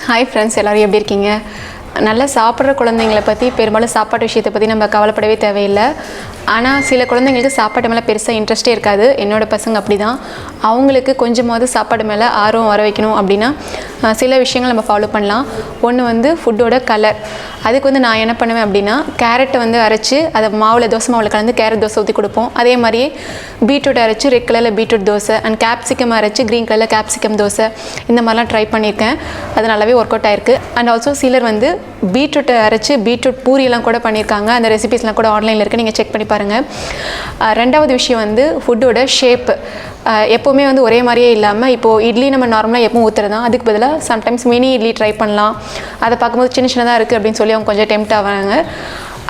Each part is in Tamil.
ஹாய் ஃப்ரெண்ட்ஸ், எல்லோரும் எப்படி இருக்கீங்க? நல்லா சாப்பிட்ற குழந்தைங்களை பற்றி பெரும்பாலும் சாப்பாட்டு விஷயத்தை பற்றி நம்ம கவலைப்படவே தேவையில்லை. ஆனால் சில குழந்தைங்களுக்கு சாப்பாடு மேலே பெருசாக இன்ட்ரெஸ்ட்டே இருக்காது. என்னோடய பசங்க அப்படி தான். அவங்களுக்கு கொஞ்சமாவது சாப்பாடு மேலே ஆர்வம் வர வைக்கணும் அப்படின்னா சில விஷயங்கள் நம்ம ஃபாலோ பண்ணலாம். ஒன்று வந்து ஃபுட்டோட கலர். அதுக்கு நான் என்ன பண்ணுவேன் அப்படின்னா, கேரட்டை அரைச்சி அதை தோசை மாவில் கலந்து கேரட் தோசை ஊற்றி கொடுப்போம். அதே மாதிரியே பீட்ரூட் அரைச்சி ரெட் கலரில் பீட்ரூட் தோசை அண்ட் கேப்சிகம் அரைச்சி க்ரீன் கலரில் கேப்சிகம் தோசை, இந்த மாதிரிலாம் ட்ரை பண்ணியிருக்கேன். அது நல்லாவே ஒர்க் அவுட் ஆயிருக்கு. அண்ட் ஆல்சோ சிலர் பீட்ரூட்டை அரைச்சி பீட்ரூட் பூரியெல்லாம் கூட பண்ணியிருக்காங்க. அந்த ரெசிபீஸ்லாம் கூட ஆன்லைனில் இருக்குது, நீங்கள் செக் பண்ணி பாருங்கள். ரெண்டாவது விஷயம் ஃபுட்டோட ஷேப்பு. எப்போவுமே ஒரே மாதிரியே இல்லாமல், இப்போது இட்லி நம்ம நார்மலாக எப்பவும் ஊற்றுறதான், அதுக்கு பதிலாக சம்டைம்ஸ் மினி இட்லி ட்ரை பண்ணலாம். அதை பார்க்கும்போது சின்ன சின்னதாக இருக்குது அப்படின்னு சொல்லி அவங்க கொஞ்சம் டெம்ப்ட் ஆவாங்க.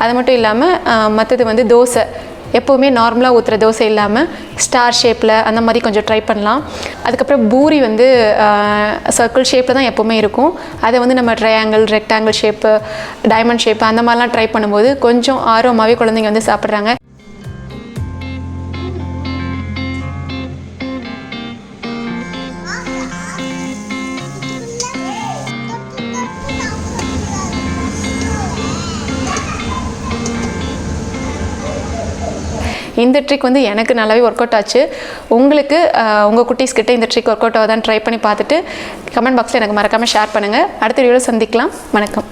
அது மட்டும் இல்லாமல் மற்றது தோசை எப்போவுமே நார்மலாக ஊற்றுற தோசை இல்லாமல் ஸ்டார் ஷேப்பில் அந்த மாதிரி கொஞ்சம் ட்ரை பண்ணலாம். அதுக்கப்புறம் பூரி சர்க்கிள் ஷேப்பில் தான் எப்போவுமே இருக்கும். அதை நம்ம triangle, rectangle shape, diamond shape அந்த மாதிரிலாம் ட்ரை பண்ணும்போது கொஞ்சம் ஆர்வமாகவே குழந்தைங்க சாப்பிட்றாங்க. இந்த ட்ரிக் எனக்கு நல்லாவே ஒர்க் அவுட் ஆச்சு. உங்களுக்கு உங்கள் குட்டீஸ்கிட்ட இந்த ட்ரிக் ஒர்க் அவுட் ஆகுதான்னு ட்ரை பண்ணி பார்த்துட்டு கமெண்ட் பாக்ஸில் எனக்கு மறக்காமல் ஷேர் பண்ணுங்கள். அடுத்த வீடியோவில் சந்திக்கலாம். வணக்கம்.